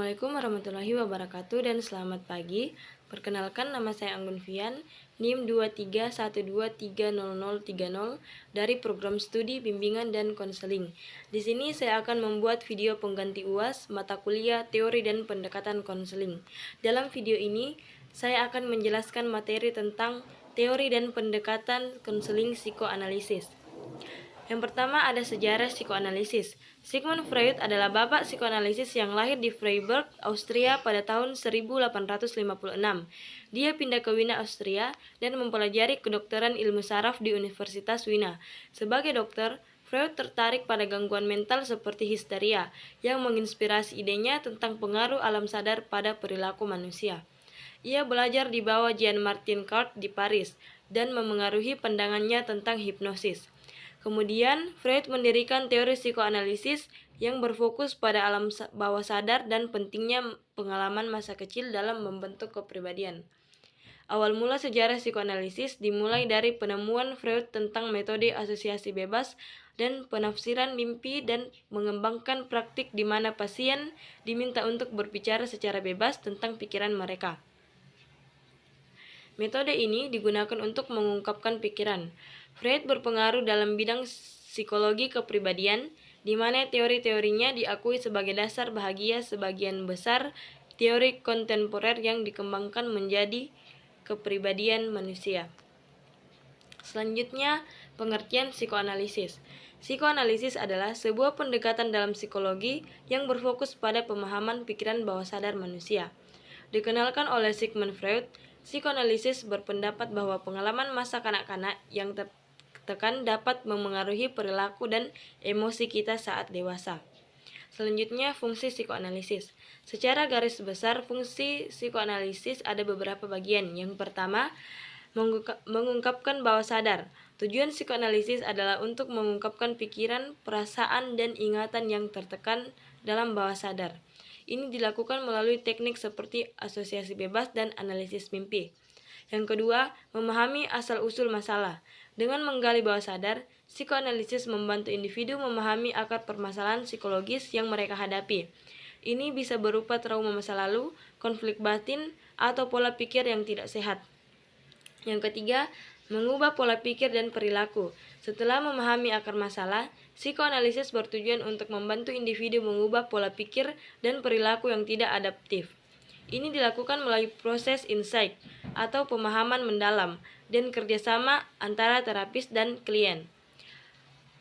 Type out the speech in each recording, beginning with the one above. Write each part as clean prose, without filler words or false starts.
Assalamualaikum warahmatullahi wabarakatuh dan selamat pagi. Perkenalkan, nama saya Anggun Fian, NIM 23123030 dari Program Studi Bimbingan dan Konseling. Di sini saya akan membuat video pengganti UAS mata kuliah Teori dan Pendekatan Konseling. Dalam video ini, saya akan menjelaskan materi tentang teori dan pendekatan konseling psikoanalisis. Yang pertama ada sejarah psikoanalisis. Sigmund Freud adalah bapak psikoanalisis yang lahir di Freiburg, Austria pada tahun 1856. Dia pindah ke Wina, Austria dan mempelajari kedokteran ilmu saraf di Universitas Wina. Sebagai dokter, Freud tertarik pada gangguan mental seperti histeria yang menginspirasi idenya tentang pengaruh alam sadar pada perilaku manusia. Ia belajar di bawah Jean-Martin Cart di Paris dan memengaruhi pandangannya tentang hipnosis. Kemudian, Freud mendirikan teori psikoanalisis yang berfokus pada alam bawah sadar dan pentingnya pengalaman masa kecil dalam membentuk kepribadian. Awal mula sejarah psikoanalisis dimulai dari penemuan Freud tentang metode asosiasi bebas dan penafsiran mimpi dan mengembangkan praktik di mana pasien diminta untuk berbicara secara bebas tentang pikiran mereka. Metode ini digunakan untuk mengungkapkan pikiran. Freud berpengaruh dalam bidang psikologi kepribadian, di mana teori-teorinya diakui sebagai dasar bahagia sebagian besar teori kontemporer yang dikembangkan menjadi kepribadian manusia. Selanjutnya, pengertian psikoanalisis. Psikoanalisis adalah sebuah pendekatan dalam psikologi yang berfokus pada pemahaman pikiran bawah sadar manusia. Dikenalkan oleh Sigmund Freud, psikoanalisis berpendapat bahwa pengalaman masa kanak-kanak yang tertekan dapat memengaruhi perilaku dan emosi kita saat dewasa. Selanjutnya, fungsi psikoanalisis. Secara garis besar, fungsi psikoanalisis ada beberapa bagian. Yang pertama, mengungkapkan bawah sadar. Tujuan psikoanalisis adalah untuk mengungkapkan pikiran, perasaan, dan ingatan yang tertekan dalam bawah sadar. Ini dilakukan melalui teknik seperti asosiasi bebas dan analisis mimpi. Yang kedua, memahami asal-usul masalah. Dengan menggali bawah sadar, psikoanalisis membantu individu memahami akar permasalahan psikologis yang mereka hadapi. Ini bisa berupa trauma masa lalu, konflik batin, atau pola pikir yang tidak sehat. Yang ketiga, mengubah pola pikir dan perilaku. Setelah memahami akar masalah, psikoanalisis bertujuan untuk membantu individu mengubah pola pikir dan perilaku yang tidak adaptif. Ini dilakukan melalui proses insight atau pemahaman mendalam dan kerjasama antara terapis dan klien.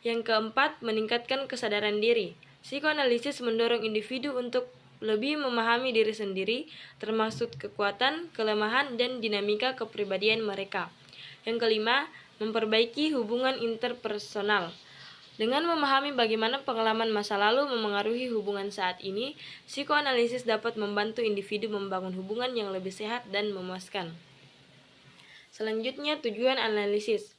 Yang keempat, meningkatkan kesadaran diri. Psikoanalisis mendorong individu untuk lebih memahami diri sendiri, termasuk kekuatan, kelemahan, dan dinamika kepribadian mereka. Yang kelima, memperbaiki hubungan interpersonal. Dengan memahami bagaimana pengalaman masa lalu memengaruhi hubungan saat ini, psikoanalisis dapat membantu individu membangun hubungan yang lebih sehat dan memuaskan. Selanjutnya, tujuan analisis.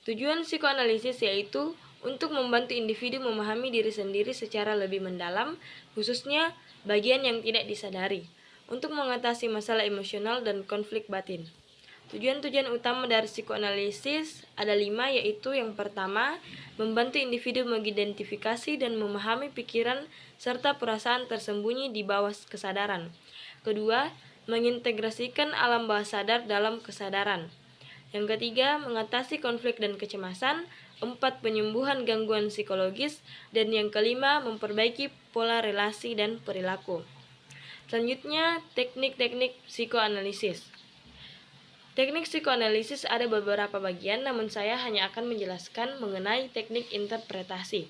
Tujuan psikoanalisis yaitu untuk membantu individu memahami diri sendiri secara lebih mendalam, khususnya bagian yang tidak disadari, untuk mengatasi masalah emosional dan konflik batin. Tujuan-tujuan utama dari psikoanalisis ada 5, yaitu yang pertama, membantu individu mengidentifikasi dan memahami pikiran serta perasaan tersembunyi di bawah kesadaran. Kedua, mengintegrasikan alam bawah sadar dalam kesadaran. Yang ketiga, mengatasi konflik dan kecemasan. 4, penyembuhan gangguan psikologis. Dan yang kelima, memperbaiki pola relasi dan perilaku. Selanjutnya, teknik-teknik psikoanalisis. Teknik psikoanalisis ada beberapa bagian, namun saya hanya akan menjelaskan mengenai teknik interpretasi.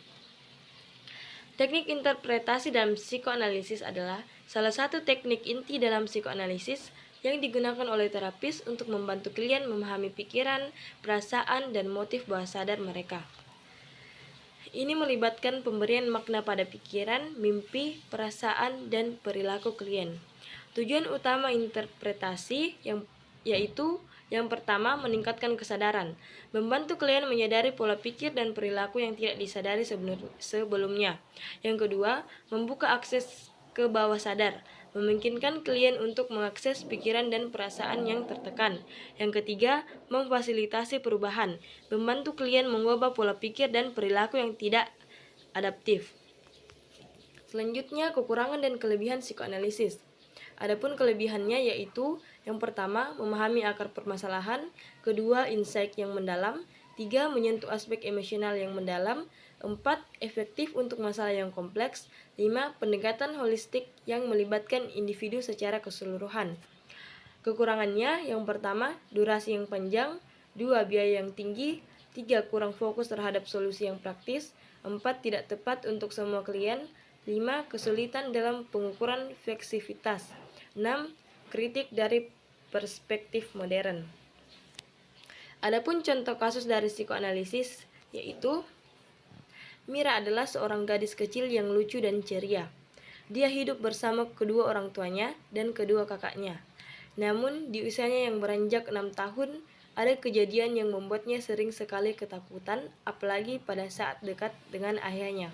Teknik interpretasi dalam psikoanalisis adalah salah satu teknik inti dalam psikoanalisis yang digunakan oleh terapis untuk membantu klien memahami pikiran, perasaan, dan motif bawah sadar mereka. Ini melibatkan pemberian makna pada pikiran, mimpi, perasaan, dan perilaku klien. Tujuan utama interpretasi yaitu yang pertama, meningkatkan kesadaran, membantu klien menyadari pola pikir dan perilaku yang tidak disadari sebelumnya. Yang kedua, membuka akses ke bawah sadar, memungkinkan klien untuk mengakses pikiran dan perasaan yang tertekan. Yang ketiga, memfasilitasi perubahan, membantu klien mengubah pola pikir dan perilaku yang tidak adaptif. Selanjutnya, kekurangan dan kelebihan psikoanalisis. Adapun kelebihannya yaitu yang pertama, memahami akar permasalahan, kedua, insight yang mendalam, tiga, menyentuh aspek emosional yang mendalam, empat, efektif untuk masalah yang kompleks, lima, pendekatan holistik yang melibatkan individu secara keseluruhan. Kekurangannya yang pertama, durasi yang panjang, dua, biaya yang tinggi, tiga, kurang fokus terhadap solusi yang praktis, empat, tidak tepat untuk semua klien, lima, kesulitan dalam pengukuran fleksibilitas, enam, kritik dari perspektif modern. Adapun contoh kasus dari psikoanalisis yaitu Mira adalah seorang gadis kecil yang lucu dan ceria. Dia hidup bersama kedua orang tuanya dan kedua kakaknya. Namun, di usianya yang beranjak 6 tahun, ada kejadian yang membuatnya sering sekali ketakutan, apalagi pada saat dekat dengan ayahnya.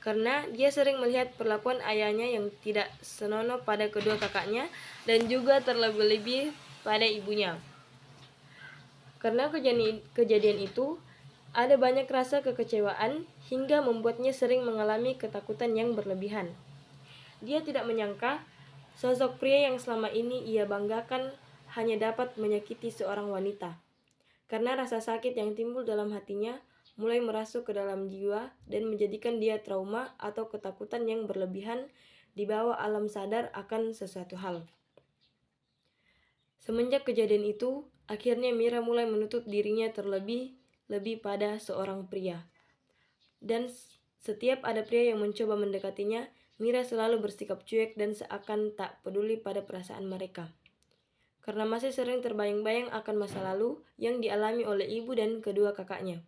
Karena dia sering melihat perlakuan ayahnya yang tidak senonoh pada kedua kakaknya dan juga terlebih-lebih pada ibunya. Karena kejadian itu, ada banyak rasa kekecewaan hingga membuatnya sering mengalami ketakutan yang berlebihan. Dia tidak menyangka sosok pria yang selama ini ia banggakan hanya dapat menyakiti seorang wanita. Karena rasa sakit yang timbul dalam hatinya mulai merasuk ke dalam jiwa dan menjadikan dia trauma atau ketakutan yang berlebihan di bawah alam sadar akan sesuatu hal. Semenjak kejadian itu, akhirnya Mira mulai menutup dirinya terlebih pada seorang pria. Dan setiap ada pria yang mencoba mendekatinya, Mira selalu bersikap cuek dan seakan tak peduli pada perasaan mereka. Karena masih sering terbayang-bayang akan masa lalu yang dialami oleh ibu dan kedua kakaknya.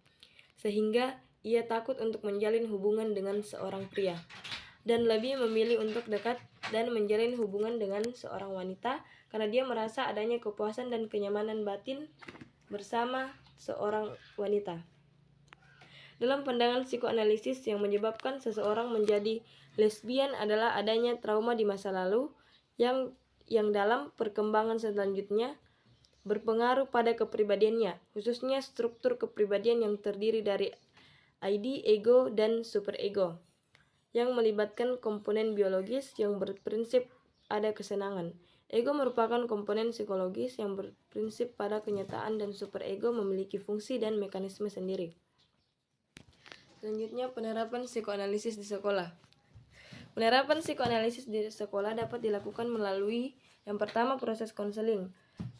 Sehingga ia takut untuk menjalin hubungan dengan seorang pria dan lebih memilih untuk dekat dan menjalin hubungan dengan seorang wanita karena dia merasa adanya kepuasan dan kenyamanan batin bersama seorang wanita. Dalam pandangan psikoanalisis, yang menyebabkan seseorang menjadi lesbian adalah adanya trauma di masa lalu yang dalam perkembangan selanjutnya berpengaruh pada kepribadiannya, khususnya struktur kepribadian yang terdiri dari ID, ego, dan superego, yang melibatkan komponen biologis yang berprinsip ada kesenangan. Ego merupakan komponen psikologis yang berprinsip pada kenyataan dan superego memiliki fungsi dan mekanisme sendiri. Selanjutnya, penerapan psikoanalisis di sekolah. Penerapan psikoanalisis di sekolah dapat dilakukan melalui yang pertama, proses konseling.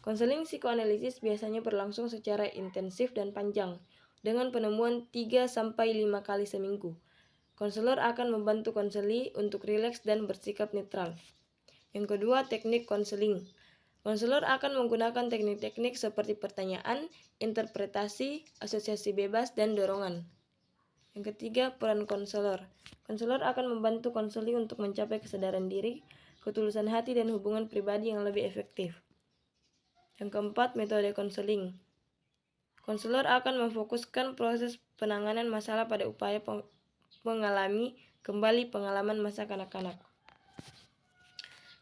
Konseling psikoanalisis biasanya berlangsung secara intensif dan panjang, dengan penemuan 3-5 kali seminggu. Konselor akan membantu konseli untuk rileks dan bersikap netral. Yang kedua, teknik konseling. Konselor akan menggunakan teknik-teknik seperti pertanyaan, interpretasi, asosiasi bebas, dan dorongan. Yang ketiga, peran konselor. Konselor akan membantu konseli untuk mencapai kesadaran diri, ketulusan hati, dan hubungan pribadi yang lebih efektif. Yang keempat, metode konseling. Konselor akan memfokuskan proses penanganan masalah pada upaya mengalami kembali pengalaman masa kanak-kanak.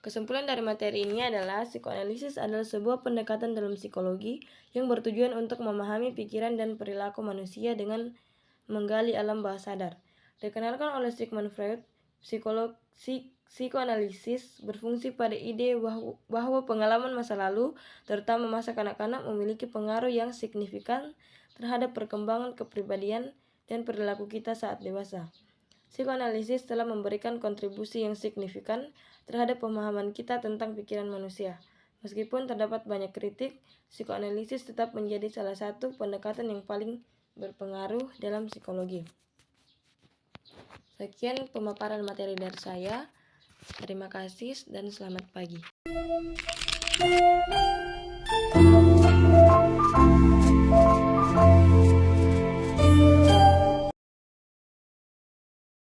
Kesimpulan dari materi ini adalah psikoanalisis adalah sebuah pendekatan dalam psikologi yang bertujuan untuk memahami pikiran dan perilaku manusia dengan menggali alam bawah sadar. Dikenalkan oleh Sigmund Freud, psikoanalisis berfungsi pada ide bahwa pengalaman masa lalu, terutama masa kanak-kanak, memiliki pengaruh yang signifikan terhadap perkembangan kepribadian dan perilaku kita saat dewasa. Psikoanalisis telah memberikan kontribusi yang signifikan terhadap pemahaman kita tentang pikiran manusia. Meskipun terdapat banyak kritik, psikoanalisis tetap menjadi salah satu pendekatan yang paling berpengaruh dalam psikologi. Sekian pemaparan materi dari saya. Terima kasih dan selamat pagi.